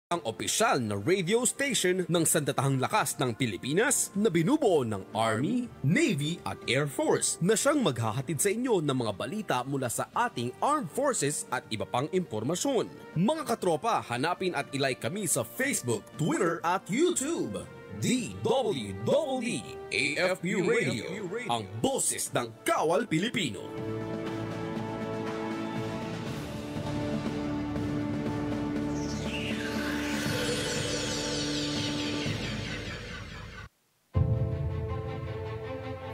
Ang opisyal na radio station ng Sandatahang Lakas ng Pilipinas na binubuo ng Army, Navy at Air Force na siyang maghahatid sa inyo ng mga balita mula sa ating Armed Forces at iba pang impormasyon. Mga katropa, hanapin at ilike kami sa Facebook, Twitter at YouTube. DWWD AFP Radio, ang boses ng Kawal Pilipino.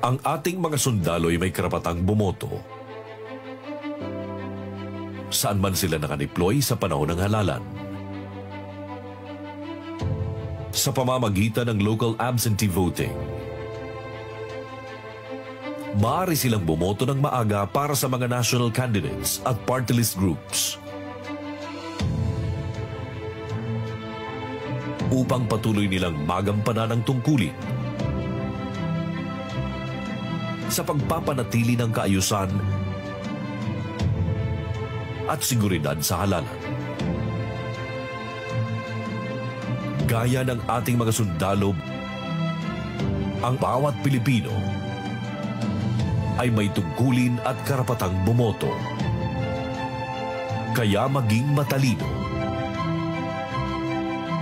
Ang ating mga sundalo ay may karapatang bumoto. Saan man sila nakadeploy sa panahon ng halalan. Sa pamamagitan ng local absentee voting, maaari silang bumoto ng maaga para sa mga national candidates at party list groups. Upang patuloy nilang magampanan ang tungkulin sa pagpapanatili ng kaayusan at seguridad sa halalan. Gaya ng ating mga sundalo, ang bawat Pilipino ay may tungkulin at karapatang bumoto. Kaya maging matalino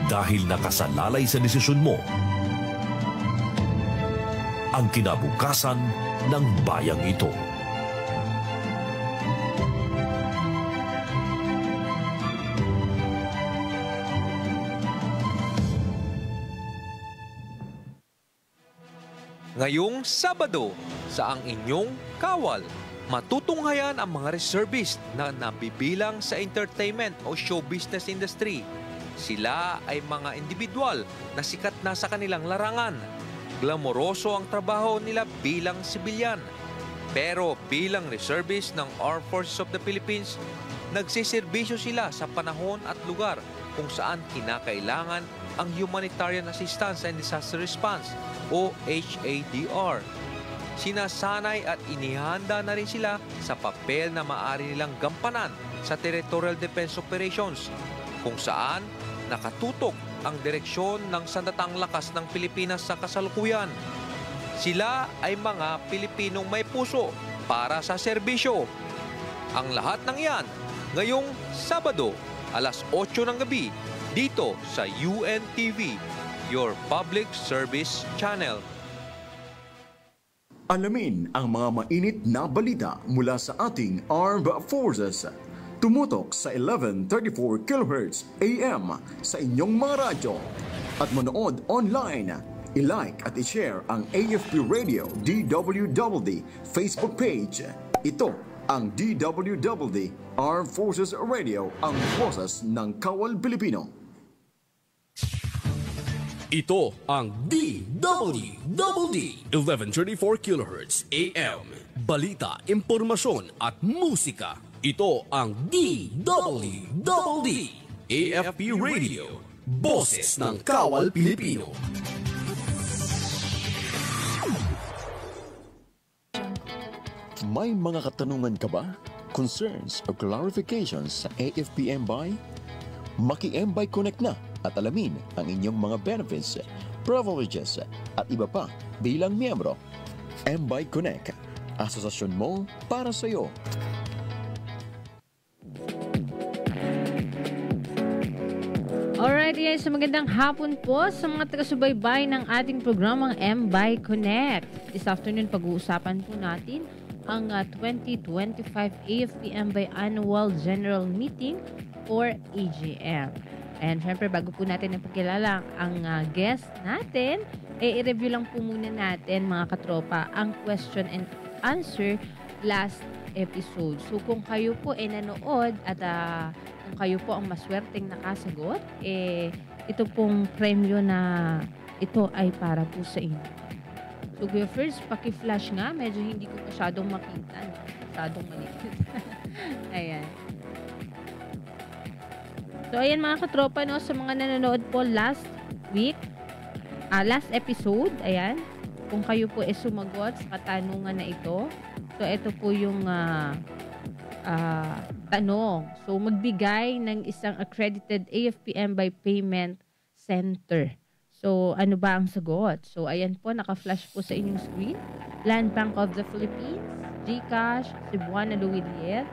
dahil nakasalalay sa desisyon mo ang kinabukasan ng bayang ito. Ngayong Sabado, sa ang inyong kawal, matutunghayan ang mga reservist na nabibilang sa entertainment o show business industry. Sila ay mga individual na sikat na sa kanilang larangan. Glamoroso ang trabaho nila bilang sibilyan. Pero bilang reservist ng Armed Forces of the Philippines, nagsiservisyo sila sa panahon at lugar kung saan kinakailangan ang Humanitarian Assistance and Disaster Response o HADR. Sinasanay at inihanda na rin sila sa papel na maaari nilang gampanan sa Territorial Defense Operations kung saan nakatutok ang direksyon ng Sandatahang Lakas ng Pilipinas sa kasalukuyan. Sila ay mga Pilipinong may puso para sa serbisyo. Ang lahat ng yan, ngayong Sabado, alas 8 ng gabi, dito sa UNTV, your public service channel. Alamin ang mga mainit na balita mula sa ating Armed Forces. Tumutok sa 1134 kHz AM sa inyong mga radyo at manood online. I-like at i-share ang AFP Radio DWWD Facebook page. Ito ang DWWD Armed Forces Radio, ang boses ng Kawal Pilipino. Ito ang DWWD 1134 kHz AM. Balita, impormasyon at musika. Ito ang DWWD AFP Radio, boses ng Kawal Pilipino. May mga katanungan ka ba? Concerns o clarifications sa AFP MBay? Maki-MBay Connect na at alamin ang inyong mga benefits, privileges at iba pa bilang miyembro. MBay Connect, asosasyon mo para sa iyo. Alright guys, so magandang hapon po sa mga taga-subaybay ng ating programang MBay Connect. This afternoon, pag-uusapan po natin ang 2025 AFP MBay Annual General Meeting or AGM. And syempre, bago po natin napagkilala ang guest natin, i-review lang po muna natin mga katropa ang question and answer last episode. So kung kayo po ay nanood at kung kayo po ang maswerteng nakasagot, ito pong premyo na ito ay para po sa inyo. So first, paki-flash nga. Medyo hindi ko masyadong makita. Masyadong maliit. Ayan. So ayan mga katropa, no, sa mga nanonood po last week, last episode, ayan, kung kayo po ay sumagot sa katanungan na ito, so ito po yung tanong. So, magbigay ng isang accredited AFP-M by payment center. So, ano ba ang sagot? So, ayan po, naka-flash po sa inyong screen. Land Bank of the Philippines, GCash, Cebuana Luwilier,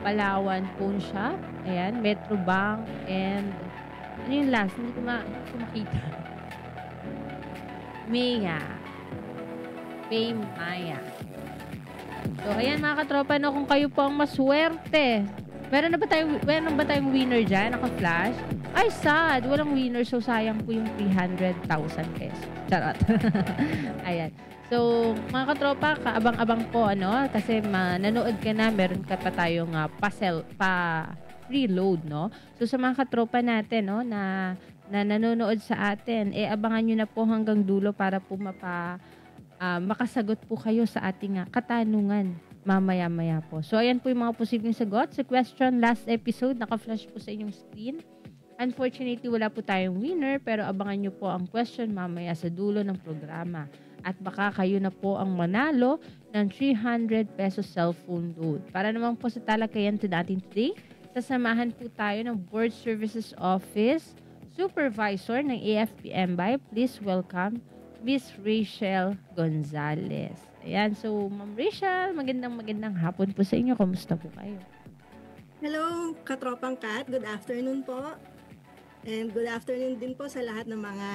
Palawan Pawn Shop, ayan, Metro Bank, and ano yung last? Hindi ko makita. Maya. Paymaya. So, ayan mga katropa, no, kung kayo po ang maswerte. Meron ba tayong winner dyan? Naka-flash? Ay, sad. Walang winner. So, sayang po yung 300,000 pesos. Charot. Ayan. So, mga katropa, kaabang-abang po, ano? Kasi nanood ka na, meron ka pa tayong pa-reload, no? So, sa mga katropa natin, no, na nanonood sa atin, abangan nyo na po hanggang dulo para po makasagot po kayo sa ating katanungan mamaya-maya po. So, ayan po yung mga posibleng sagot. Sa question last episode, naka-flash po sa inyong screen. Unfortunately, wala po tayong winner, pero abangan nyo po ang question mamaya sa dulo ng programa. At baka kayo na po ang manalo ng 300 pesos cellphone load. Para naman po sa talakayan natin today, sasamahan po tayo ng Board Services Office Supervisor ng AFP-M by. Please welcome Miss Rachel Gonzalez. Ayan, so Ma'am Rachel, magandang hapon po sa inyo. Kamusta po kayo? Hello, Katropang Kat. Good afternoon po. And good afternoon din po sa lahat ng mga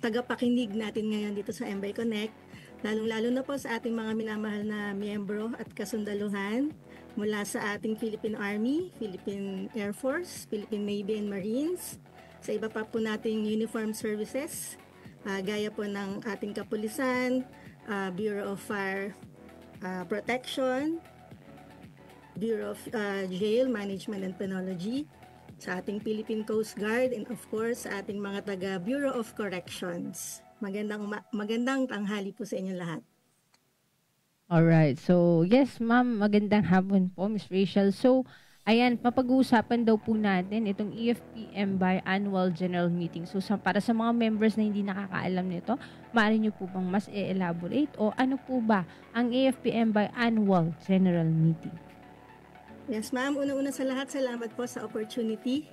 tagapakinig natin ngayon dito sa MBay Connect. Lalong-lalo na po sa ating mga minamahal na miyembro at kasundaluhan mula sa ating Philippine Army, Philippine Air Force, Philippine Navy and Marines, sa iba pa po nating uniform services, gaya po ng ating kapulisan, Bureau of Fire Protection, Bureau of Jail Management and Penology, sa ating Philippine Coast Guard, and of course sa ating mga taga Bureau of Corrections. Magandang tanghali po sa inyo lahat. Alright, so yes ma'am, magandang hapon po Miss Rachel. So ayan, mapag-uusapan daw po natin itong AFP-M by Annual General Meeting. So, para sa mga members na hindi nakakaalam nito, maaari nyo po bang mas i-elaborate o ano po ba ang AFP-M by Annual General Meeting? Yes, ma'am. Una-una sa lahat, salamat po sa opportunity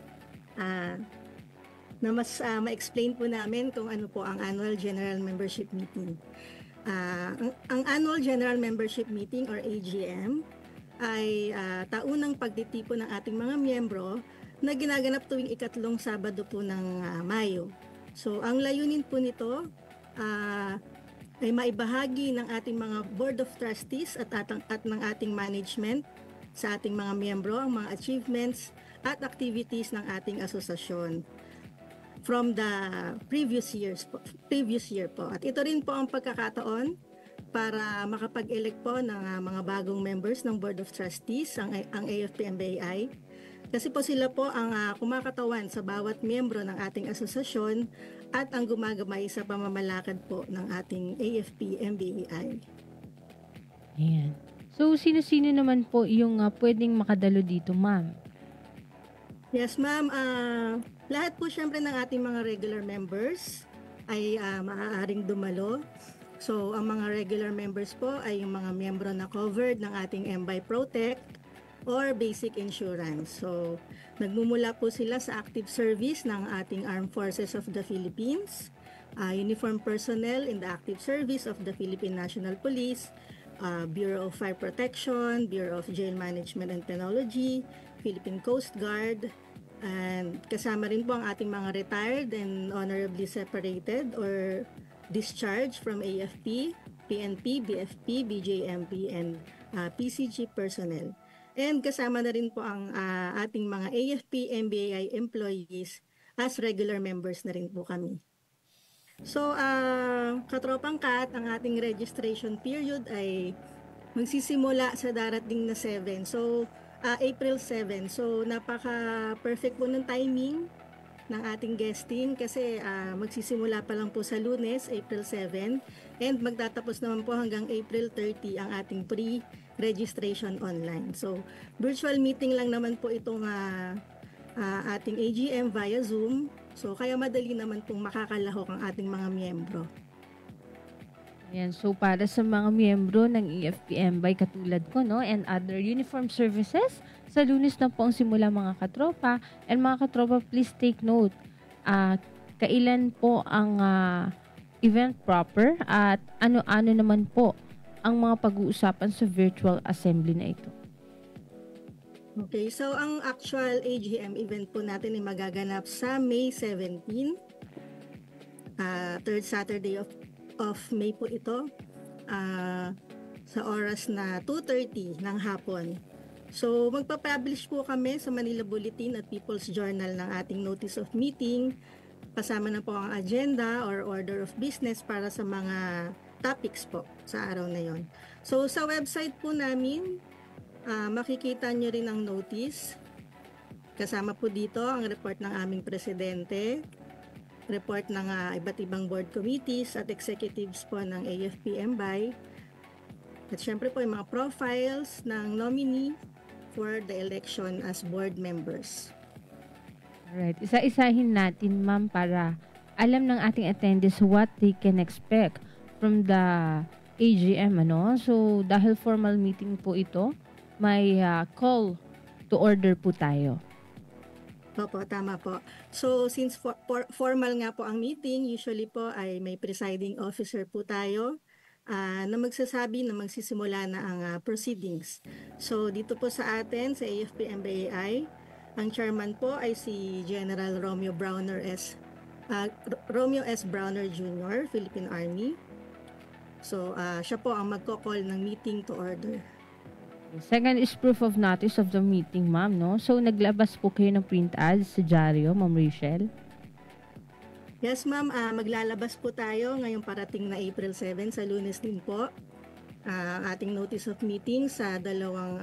na mas ma-explain po namin kung ano po ang Annual General Membership Meeting. Ang Annual General Membership Meeting or AGM ay taunang pagtitipon ng ating mga miyembro na ginaganap tuwing ikatlong Sabado po ng Mayo. So, ang layunin po nito ay maibahagi ng ating mga Board of Trustees at ng ating management sa ating mga miyembro ang mga achievements at activities ng ating asosasyon from the previous year po. At ito rin po ang pagkakataon para makapag-elect po ng mga bagong members ng Board of Trustees, ang AFP-MBI. Kasi po sila po ang kumakatawan sa bawat miyembro ng ating asosasyon at ang gumagamay sa pamamalakad po ng ating AFP-MBI. Ayan. So, sino-sino naman po yung pwedeng makadalo dito, ma'am? Yes, ma'am. Lahat po syempre ng ating mga regular members ay maaaring dumalo. So, ang mga regular members po ay yung mga miyembro na covered ng ating MBI Protect or Basic Insurance. So, nagmumula po sila sa active service ng ating Armed Forces of the Philippines, uniform personnel in the active service of the Philippine National Police, Bureau of Fire Protection, Bureau of Jail Management and Penology, Philippine Coast Guard, and kasama rin po ang ating mga retired and honorably separated or discharged from AFP, PNP, BFP, BJMP, and PCG personnel. And kasama na rin po ang ating mga AFP-MBI employees as regular members na rin po kami. So, Katropang Kat, ang ating registration period ay magsisimula sa darating na 7. So, April 7. So, napaka-perfect po ng timing ng ating guesting kasi magsisimula pa lang po sa Lunes, April 7, and magtatapos naman po hanggang April 30 ang ating pre-registration online. So, virtual meeting lang naman po itong ating AGM via Zoom. So, kaya madali naman pong makakalahok ang ating mga miyembro. Ayan, so para sa mga miyembro ng AFP-MBay katulad ko, no, and other uniform services, sa Lunes na po ang simula mga katropa. And mga katropa, please take note, kailan po ang event proper at ano-ano naman po ang mga pag-uusapan sa virtual assembly na ito. Okay, so ang actual AGM event po natin ay magaganap sa May 17, third Saturday of May po ito, sa oras na 2:30 ng hapon. So magpa-publish po kami sa Manila Bulletin at People's Journal ng ating notice of meeting. Kasama na po ang agenda or order of business para sa mga topics po sa araw na yon. So sa website po namin, makikita nyo rin ang notice. Kasama po dito ang report ng aming presidente, report ng iba't ibang board committees at executives po ng AFP-MBay. At syempre po yung mga profiles ng nominee for the election as board members. Alright, isa-isahin natin, ma'am, para alam ng ating attendees what they can expect from the AGM, ano? So, dahil formal meeting po ito, may call to order po tayo. Opo, tama po. So, since formal nga po ang meeting, usually po ay may presiding officer po tayo na magsasabi na magsisimula na ang proceedings. So, dito po sa atin, sa AFP-MBAI, ang chairman po ay si General Romeo S. Browner Jr., Philippine Army. So, siya po ang magko-call ng meeting to order. Second is proof of notice of the meeting, ma'am, no? So, naglabas po kayo ng print ads sa dyaryo, Ma'am Rachel? Yes, ma'am. Maglalabas po tayo ngayong parating na April 7 sa Lunes din po. Ating notice of meeting sa dalawang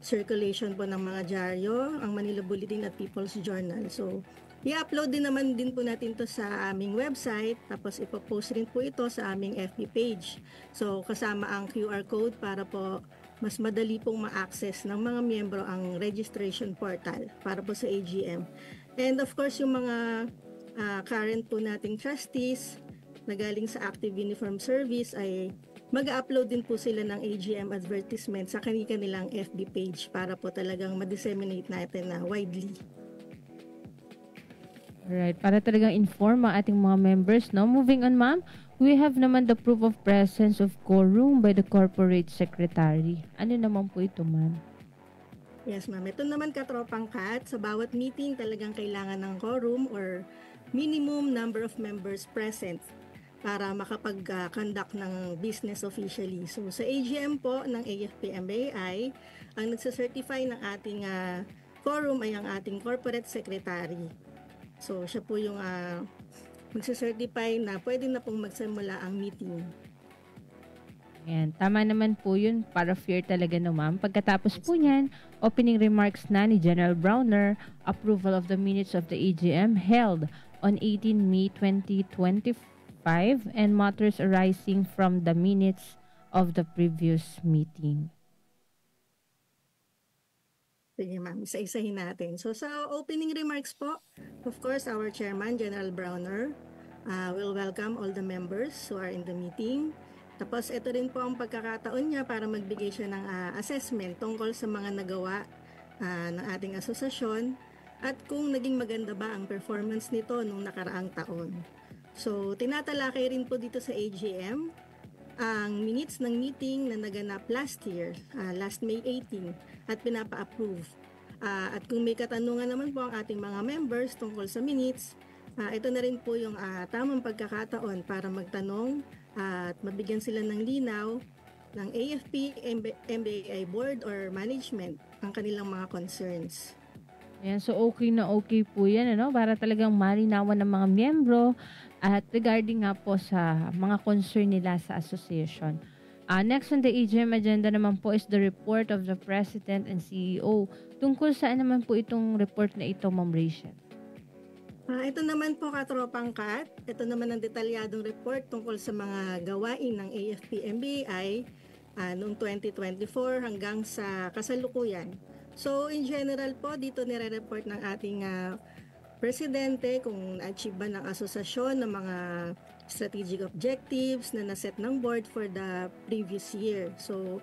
circulation po ng mga dyaryo, ang Manila Bulletin at People's Journal. So, i-upload din naman din po natin to sa aming website, tapos ipopost rin po ito sa aming FB page. So, kasama ang QR code para po mas madali pong ma-access ng mga miyembro ang registration portal para po sa AGM. And of course, yung mga current po nating trustees na galing sa Active Uniform Service ay mag-upload din po sila ng AGM advertisement sa kanilang FB page para po talagang ma-disseminate natin na widely. Alright, para talagang inform ang ating mga members, no? Moving on, ma'am, we have naman the proof of presence of quorum by the corporate secretary. Ano naman po ito, ma'am? Yes, ma'am. Ito naman katropang kat, sa bawat meeting talagang kailangan ng quorum or minimum number of members present para makapag-conduct ng business officially. So, sa AGM po ng AFP-MBAI, ang nagsacertify ng ating quorum ay ang ating corporate secretary. So, siya po yung magsacertify na pwede na pong magsimula ang meeting. Ayan, tama naman po yun, para fair talaga, no, ma'am. Pagkatapos po niyan, opening remarks na ni General Browner, approval of the minutes of the AGM held on 18 May 2025 and matters arising from the minutes of the previous meeting. Sige, ma'am. Isa-isahin natin. So, sa opening remarks po, of course, our chairman, General Browner, will welcome all the members who are in the meeting. Tapos, ito rin po ang pagkakataon niya para magbigay siya ng assessment tungkol sa mga nagawa ng ating asosasyon at kung naging maganda ba ang performance nito nung nakaraang taon. So, tinatalakay rin po dito sa AGM ang minutes ng meeting na naganap last year, last May 18, at pinapa-approve. At kung may katanungan naman po ang ating mga members tungkol sa minutes, ito na rin po yung tamang pagkakataon para magtanong at mabigyan sila ng linaw ng AFP-MBAI board or management ang kanilang mga concerns. Ayan, so okay na okay po yan, ano? Para talagang malinawan ng mga miyembro at regarding nga po sa mga concern nila sa association. Next on the AGM agenda naman po is the report of the President and CEO. Tungkol saan naman po itong report na ito, Ma'am Rachel? Ito naman po katropang kat. Ito naman ang detalyadong report tungkol sa mga gawain ng AFP-MBAI noong 2024 hanggang sa kasalukuyan. So in general po, dito nire-report ng ating presidente kung na-achieve ba ng asosasyon ng mga strategic objectives na naset ng board for the previous year. So,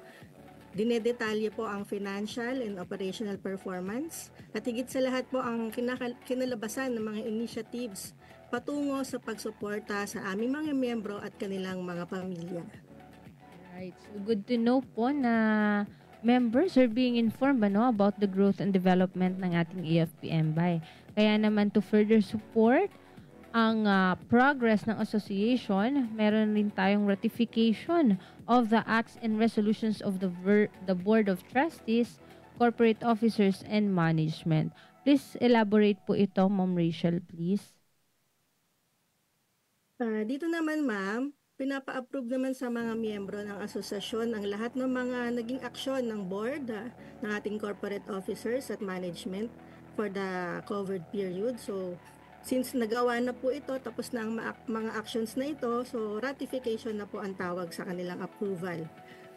dinedetalye po ang financial and operational performance at higit sa lahat po ang kinalabasan ng mga initiatives patungo sa pagsuporta sa aming mga miyembro at kanilang mga pamilya. Right. So good to know po na members are being informed about the growth and development ng ating AFP-MBay. Kaya naman to further support ang progress ng association, meron rin tayong ratification of the acts and resolutions of the Board of Trustees, corporate officers, and management. Please elaborate po ito, Ma'am Rachel, please. Dito naman, ma'am, pinapa-approve naman sa mga miyembro ng asosasyon ang lahat ng mga naging aksyon ng board ng ating corporate officers at management for the covered period. So, since nagawa na po ito, tapos na ang mga actions na ito, so ratification na po ang tawag sa kanilang approval.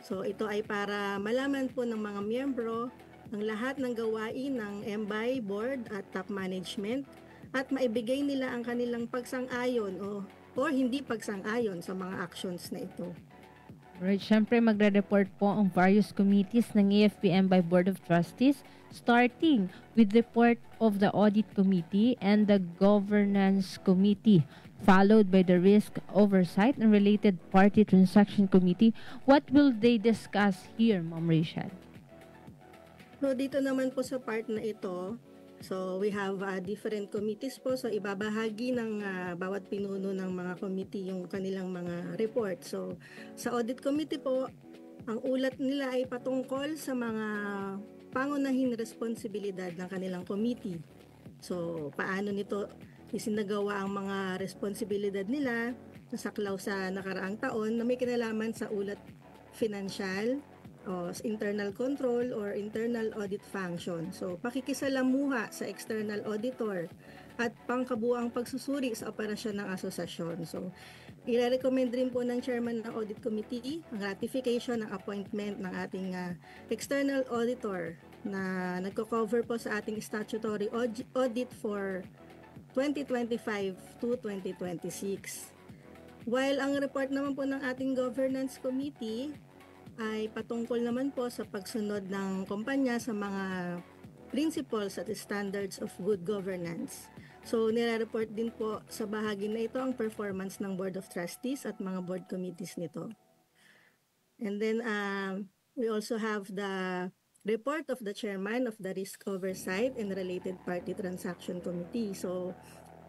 So ito ay para malaman po ng mga miyembro ang lahat ng gawain ng MBay board at top management at maibigay nila ang kanilang pagsang-ayon o hindi pagsang-ayon sa mga actions na ito. Right, syempre magre-report po ang various committees ng AFP-MBay Board of Trustees, starting with the report of the Audit Committee and the Governance Committee, followed by the Risk Oversight and Related Party Transaction Committee. What will they discuss here, Ma'am Rachel? So dito naman po sa part na ito, so we have different committees po. So ibabahagi ng bawat pinuno ng mga committee yung kanilang mga report. So sa Audit Committee po, ang ulat nila ay patungkol sa mga pangunahing responsibilidad ng kanilang committee. So paano nito isinagawa ang mga responsibilidad nila nasaklaw sa nakaraang taon na may kinalaman sa ulat financial, internal control or internal audit function. So, pakikisalamuha sa external auditor at pangkabuang pagsusuri sa operasyon ng asosasyon. So, i-recommend rin po ng chairman ng audit committee ang ratification ng appointment ng ating external auditor na nagko-cover po sa ating statutory audit for 2025 to 2026. While ang report naman po ng ating governance committee ay patungkol naman po sa pagsunod ng kumpanya sa mga principles at standards of good governance. So, nire-report din po sa bahagi na ito ang performance ng Board of Trustees at mga board committees nito. And then, we also have the report of the chairman of the Risk Oversight and Related Party Transaction Committee. So,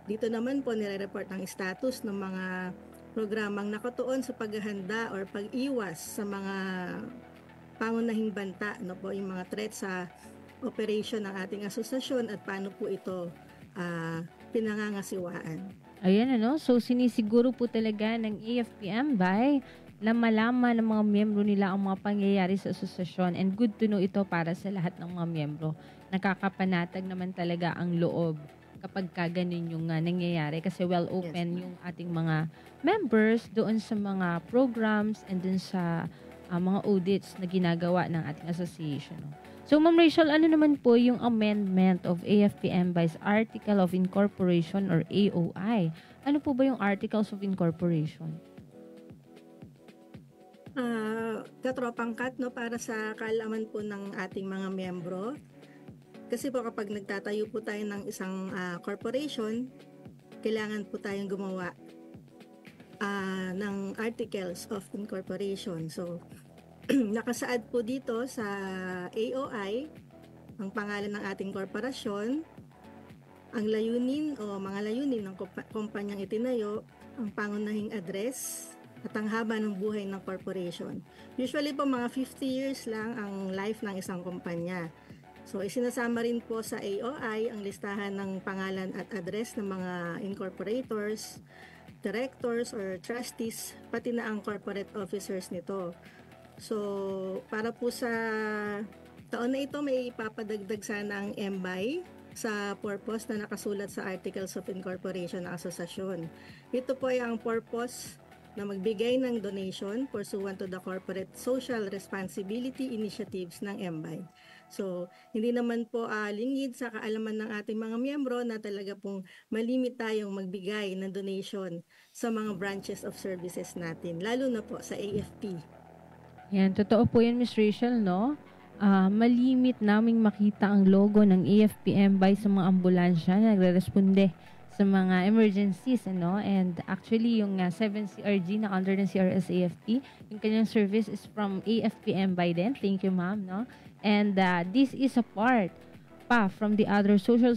dito naman po nire-report ang status ng mga programang nakatuon sa paghahanda or pag-iwas sa mga pangunahing banta, po, yung mga threat sa operation ng ating asosasyon at paano po ito pinangangasiwaan. Ayan, so sinisiguro po talaga ng AFP-MBay na malaman ng mga miyembro nila ang mga pangyayari sa asosasyon, and good to know ito para sa lahat ng mga miyembro. Nakakapanatag naman talaga ang loob kapag ganun yung nangyayari kasi well open yung ating mga members doon sa mga programs and dun sa mga audits na ginagawa ng ating association. So, Ma'am Rachel, ano naman po yung amendment of AFP-MBay's Article of Incorporation or AOI? Ano po ba yung Articles of Incorporation? Katropang kat, para sa kaalaman po ng ating mga miyembro. Kasi po kapag nagtatayo po tayo ng isang corporation, kailangan po tayong gumawa ng Articles of Incorporation. So, nakasaad po dito sa AOI ang pangalan ng ating korporasyon, ang layunin o mga layunin ng kumpanyang itinayo, ang pangunahing address, at ang haba ng buhay ng corporation. Usually po mga 50 years lang ang life ng isang kumpanya. So, isinasama rin po sa AOI ang listahan ng pangalan at address ng mga incorporators, directors or trustees, pati na ang corporate officers nito. So, para po sa taon na ito, may ipapadagdag sana ang MBay sa purpose na nakasulat sa Articles of Incorporation ng asosasyon. Ito po ay ang purpose na magbigay ng donation pursuant to the corporate social responsibility initiatives ng MBay. So, hindi naman po lingid sa kaalaman ng ating mga miyembro na talaga pong malimit tayong magbigay ng donation sa mga branches of services natin, lalo na po sa AFP. Yan, totoo po yan, Miss Rachel, no? Malimit naming makita ang logo ng AFP MBay sa mga ambulansya na nagre-responde sa mga emergencies, ano? And actually, yung 7CRG na under ng CRS AFP, yung kanyang service is from AFP MBay din. Thank you, ma'am, no? And this is a part pa from the other social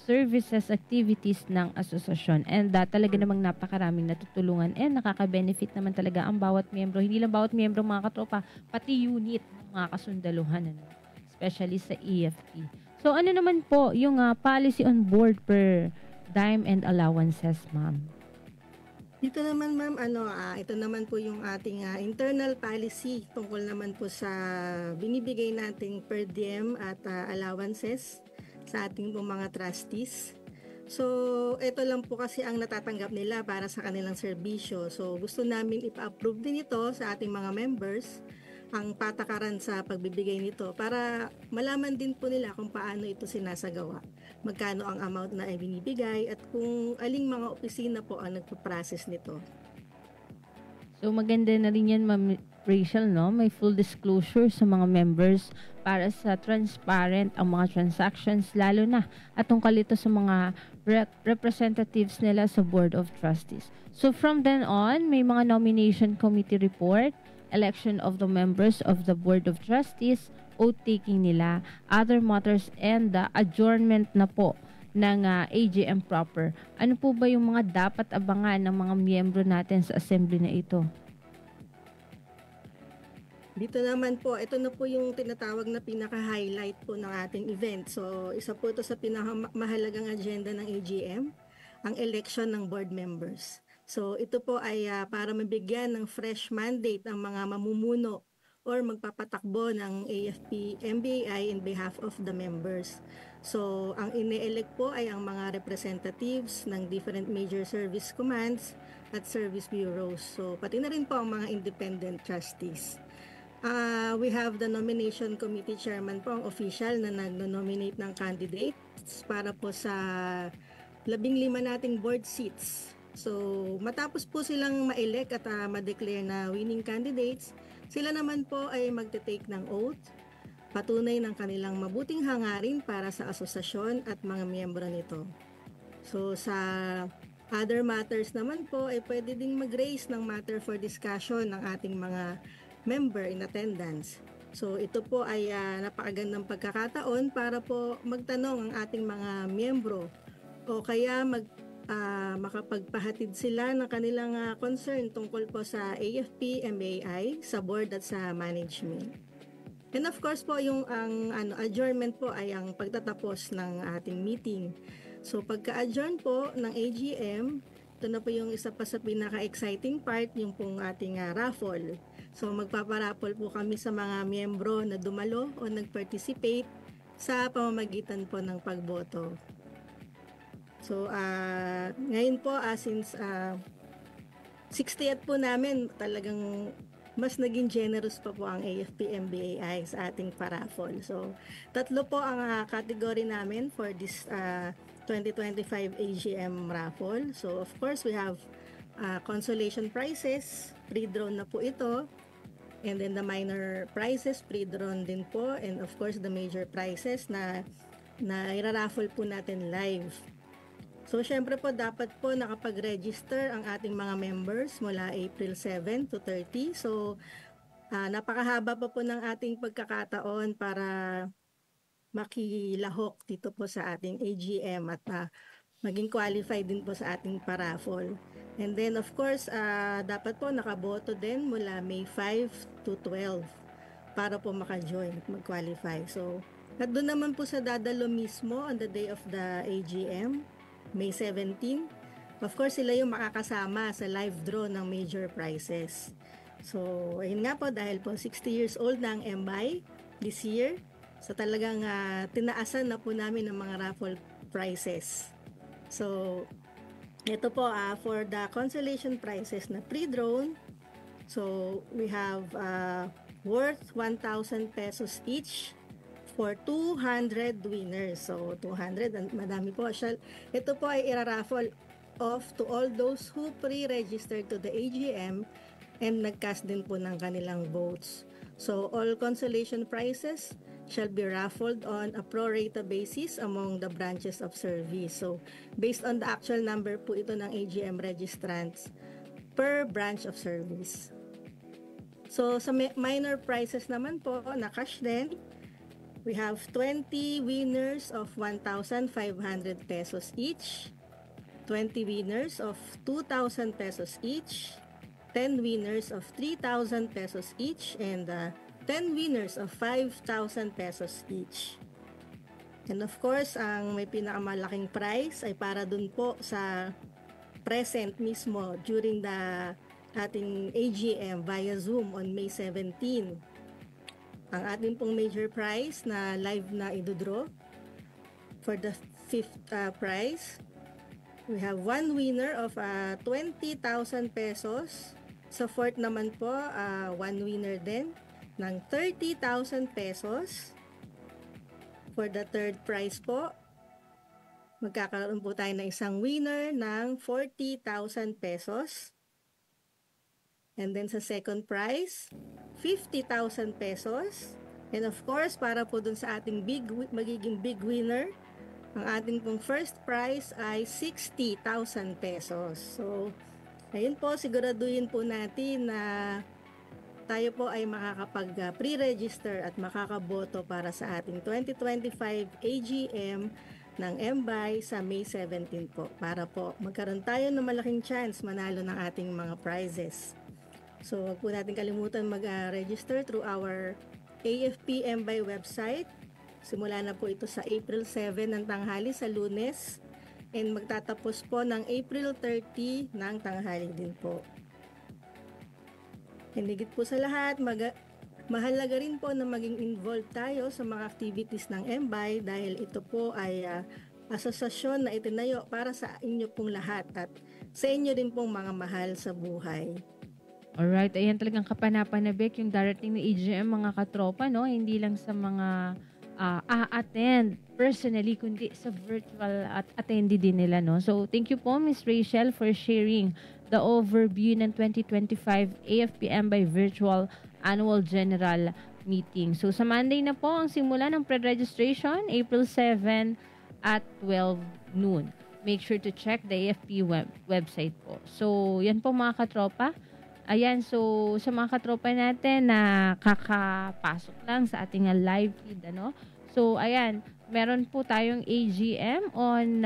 services activities ng asosasyon. And talaga namang napakaraming natutulungan and nakaka-benefit naman talaga ang bawat miyembro. Hindi lang bawat miyembro mga katropa, pati unit ng mga kasundaluhan, ano? Especially sa AFP. So ano naman po yung policy on board per dime and allowances, ma'am? Dito naman, ma'am, ito naman po yung ating internal policy tungkol naman po sa binibigay nating per diem at allowances sa ating po mga trustees. So, ito lang po kasi ang natatanggap nila para sa kanilang serbisyo. So, gusto namin ipa-approve din ito sa ating mga members ang patakaran sa pagbibigay nito para malaman din po nila kung paano ito sinasagawa, magkano ang amount na ibinibigay at kung aling mga opisina po ang nagpo-process nito. So maganda na rin yan, Ma'am Rachel, no? May full disclosure sa mga members para sa transparent ang mga transactions, lalo na at tungkol ito sa mga representatives nila sa Board of Trustees. So from then on, may mga nomination committee report, election of the members of the Board of Trustees, oath-taking nila, other matters, and the adjournment na po ng AGM proper. Ano po ba yung mga dapat abangan ng mga miyembro natin sa assembly na ito? Dito naman po, ito na po yung tinatawag na pinaka-highlight po ng ating event. So, isa po ito sa pinakamahalagang agenda ng AGM, ang election ng board members. So ito po ay para mabigyan ng fresh mandate ang mga mamumuno or magpapatakbo ng AFP MBAI in behalf of the members. So ang ine-elect po ay ang mga representatives ng different major service commands at service bureaus. So pati na rin po ang mga independent trustees. We have the nomination committee chairman po, ang official na nag-nominate ng candidates para po sa 15 nating board seats. So, matapos po silang ma-elect at ma-declare na winning candidates, sila naman po ay magte-take ng oath, patunay ng kanilang mabuting hangarin para sa asosasyon at mga miyembro nito. So, sa other matters naman po, ay pwede ding mag-raise ng matter for discussion ng ating mga member in attendance. So, ito po ay napakagandang pagkakataon para po magtanong ang ating mga miyembro o kaya makapagpahatid sila ng kanilang concern tungkol po sa AFP, MBAI, sa board at sa management. And of course po, yung adjournment po ay ang pagtatapos ng ating meeting. So pagka-adjourn po ng AGM, ito na po yung isa pa sa pinaka-exciting part, yung pong ating raffle. So magpaparaffle po kami sa mga miyembro na dumalo o nag-participate sa pamamagitan po ng pagboto. So, ngayon po, since 60th po namin, talagang mas naging generous pa po ang AFP MBAI sa ating paraffle. So, 3 po ang category namin for this 2025 AGM raffle. So, of course, we have consolation prizes, pre-drawn na po ito. And then the minor prizes, pre-drawn din po. And of course, the major prizes na iraraffle po natin live. So, syempre po, dapat po nakapag-register ang ating mga members mula April 7 to 30. So, napakahaba pa po ng ating pagkakataon para makilahok dito po sa ating AGM at maging qualified din po sa ating paraffle. And then, of course, dapat po nakaboto din mula May 5 to 12 para po maka-join at mag-qualify. So, at doon naman po sa dadalo mismo on the day of the AGM, May 17. Of course, sila yung makakasama sa live draw ng major prizes. So, ayun nga po, dahil po 60 years old na ang MBAI this year, so talagang tinaasan na po namin ang mga raffle prizes. So, Ito po, for the consolation prizes na pre-drone, so we have worth 1,000 pesos each for 200 winners. So 200, madami po. Ito po ay iraraffle off to all those who pre-registered to the AGM and nag-cast din po ng kanilang votes. So all consolation prizes shall be raffled on a pro-rata basis among the branches of service. So based on the actual number po ito ng AGM registrants per branch of service. So sa minor prizes naman po na cash din, we have 20 winners of 1,500 pesos each, 20 winners of 2,000 pesos each, 10 winners of 3,000 pesos each, and 10 winners of 5,000 pesos each. And of course, ang may pinakamalaking prize ay para dun po sa present mismo during the ating AGM via Zoom on May 17. Ang ating pong major prize na live na idodraw for the 5th prize, we have one winner of 20,000 pesos. Sa 4th naman po, one winner din ng 30,000 pesos. For the 3rd prize po, magkakaroon po tayo ng isang winner ng 40,000 pesos. And then sa 2nd prize, 50,000 pesos. And of course, para po dun sa ating magiging big winner, ang ating pong 1st prize ay 60,000 pesos. So, ayun po, siguraduhin po natin na tayo po ay makakapag pre-register at makakaboto para sa ating 2025 AGM ng MBAI sa May 17 po, para po magkaroon tayo ng malaking chance manalo ng ating mga prizes. So, huwag po natin kalimutan mag-register through our AFP MBAI website. Simula na po ito sa April 7 ng tanghali sa Lunes and magtatapos po ng April 30 ng tanghali din po. And higit po sa lahat, mahalaga rin po na maging involved tayo sa mga activities ng MBAI dahil ito po ay asosasyon na itinayo para sa inyo pong lahat at sa inyo rin pong mga mahal sa buhay. Alright, ayan talagang kapanapanabik yung darating na AGM mga katropa, no? Hindi lang sa mga attend personally, kundi sa virtual at attendee din nila, no? So, thank you po, Ms. Rachel, for sharing the overview ng 2025 AFPM by Virtual Annual General Meeting. So, sa Monday na po ang simula ng pre-registration, April 7 at 12 noon. Make sure to check the AFP website po. So, yan po mga katropa. Ayan, so sa mga katropa natin na kakapasok lang sa ating live feed, ano? So, ayan, meron po tayong AGM on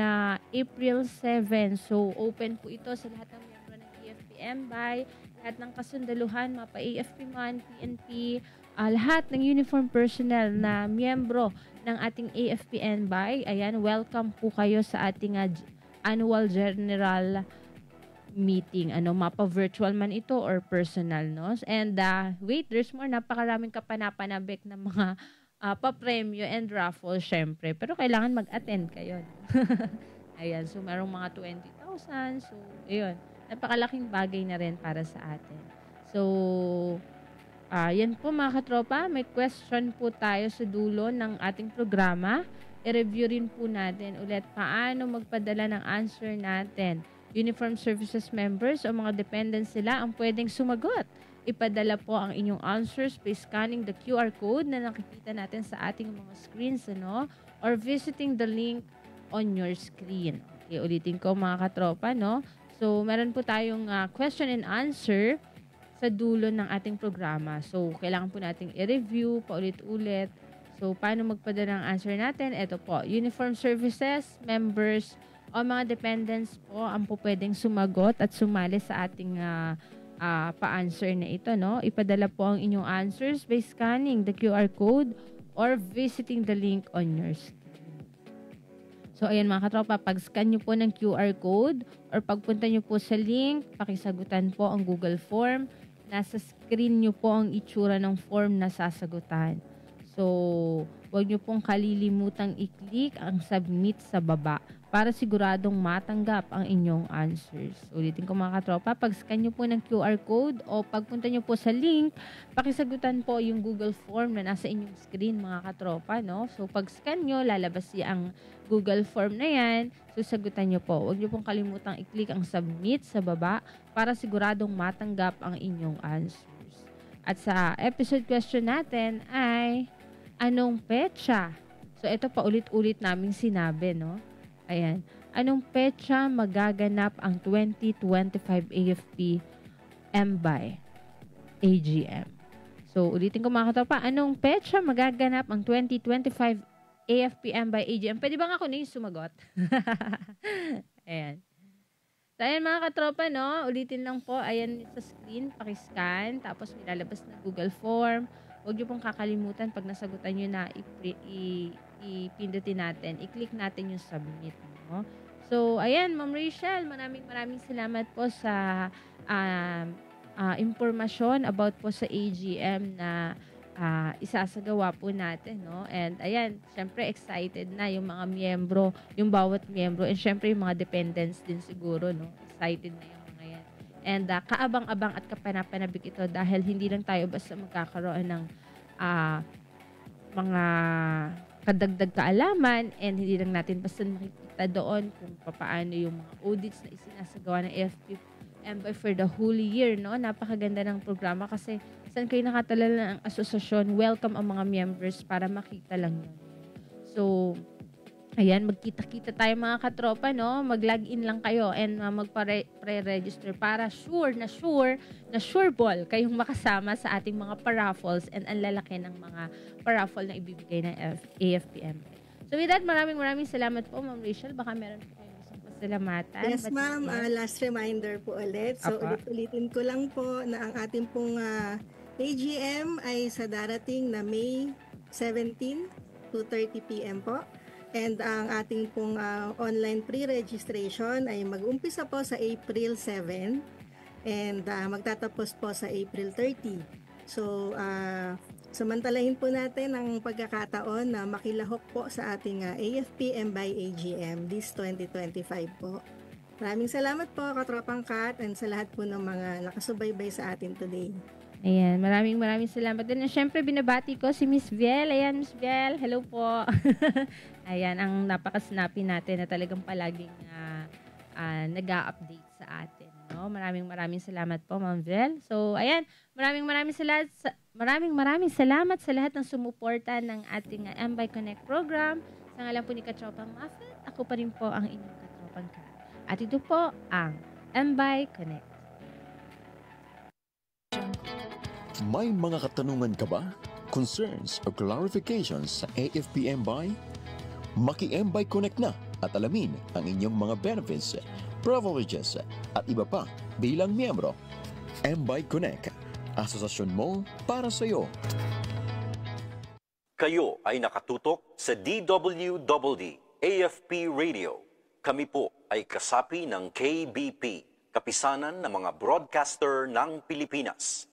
April 7. So, open po ito sa lahat ng miyembro ng AFPM by lahat ng kasundaluhan, mapa AFP man, PNP, lahat ng uniform personnel na miyembro ng ating AFPN by. Ayan, welcome po kayo sa ating annual general meeting, mapa virtual man ito or personal, no? And wait, there's more, napakaraming kapanapanabik na mga papremyo and raffle syempre, pero kailangan mag-attend kayo. Ayan, so merong mga 20,000, so ayun, napakalaking bagay na rin para sa atin. So yan po mga katropa, may question po tayo sa dulo ng ating programa. I-review rin po natin ulit paano magpadala ng answer natin. Uniform Services members o mga dependents sila ang pwedeng sumagot. Ipadala po ang inyong answers by scanning the QR code na nakikita natin sa ating mga screens, or visiting the link on your screen. Okay, ulitin ko mga katropa, no? So, meron po tayong question and answer sa dulo ng ating programa. So, kailangan po nating i-review paulit-ulit. So, paano magpadala ng answer natin? Ito po, Uniform Services members o mga dependents po ang po pwedeng sumagot at sumali sa ating pa-answer na ito, no? Ipadala po ang inyong answers by scanning the QR code or visiting the link on your screen. So, ayan mga katropa, pag-scan nyo po ng QR code or pagpunta nyo po sa link, pakisagutan po ang Google Form. Nasa screen nyo po ang itsura ng form na sasagutan. So, huwag nyo pong kalilimutang i-click ang submit sa baba para siguradong matanggap ang inyong answers. Ulitin ko mga katropa, pag-scan nyo po ng QR code o pagpunta nyo po sa link, pakisagutan po yung Google form na nasa inyong screen mga katropa, no? So pag-scan nyo, lalabas ang Google form na yan, so sagutan nyo po. Huwag nyo pong kalimutang i-click ang submit sa baba para siguradong matanggap ang inyong answers. At sa episode question natin ay, anong petsa? So, ito pa ulit-ulit naming sinabi, no? Ayan. Anong petsa magaganap ang 2025 AFP MBAY AGM? So, ulitin ko mga katropa, anong petsa magaganap ang 2025 AFP MBAY AGM? Pwede ba nga ako na yung sumagot? Ayan. So, ayan mga katropa, no? Ulitin lang po, ayan sa screen, pakiscan, tapos nilalabas na Google Form. Huwag nyo pong kakalimutan pag nasagutan nyo na ipindutin natin, i-click natin yung submit, no? So, ayan, Ma'am Rachel, maraming salamat po sa impormasyon about po sa AGM na isasagawa po natin, no? And ayan, syempre excited na yung mga miyembro, yung bawat miyembro, and syempre yung mga dependents din siguro, no? Excited na yung mga yan. And kaabang-abang at kapanapanabik ito dahil hindi lang tayo basta magkakaroon ng mga kadagdag kaalaman, and hindi lang natin basta makikita doon kung paano yung mga audits na isinasagawa ng AFP MBAY for the whole year, no? Napakaganda ng programa kasi saan kayo nakatalala ng asosasyon, welcome ang mga members para makita lang yun. So, ayan, magkita-kita tayo mga katropa, no? Mag-login lang kayo and magpa-pre-register para sure ball kayong makasama sa ating mga paraffles and ang lalaki ng mga paraffle na ibibigay ng AFP MBAY. So, with that, maraming salamat po, Ma'am Rachel. Baka meron po kayo isang pasalamatan. Yes, ma'am. Last reminder po ulit. So, ulit-ulitin ko lang po na ang ating pong AGM ay sa darating na May 17, 2:30 p.m. po. And ang ating pong online pre-registration ay mag-umpisa po sa April 7 and magtatapos po sa April 30. So, samantalahin po natin ang pagkakataon na makilahok po sa ating AFP MBAY AGM this 2025 po. Maraming salamat po, Katropang Kat, and sa lahat po ng mga nakasubaybay sa atin today. Ayan, maraming salamat din. And syempre, binabati ko si Miss Viel. Ayan, Miss Viel, hello po. Ayan, ang napaka-snappy natin na talagang palaging nag-a-update sa atin. No? Maraming salamat po, Ma'am Viel. So, ayan, maraming salamat sa lahat ng sumuporta ng ating MBAY Connect program. Sa ngalan po ni Katropang Muffet, ako pa rin po ang inyong Katropang Kat. At ito po ang MBAY Connect. May mga katanungan ka ba? Concerns o clarifications sa AFP MBAY? Maki-MBAY Connect na at alamin ang inyong mga benefits, privileges at iba pa bilang miyembro. MBAY Connect, asosasyon mo para sa iyo. Kayo ay nakatutok sa DWDD AFP Radio. Kami po ay kasapi ng KBP, Kapisanan ng mga Broadcaster ng Pilipinas.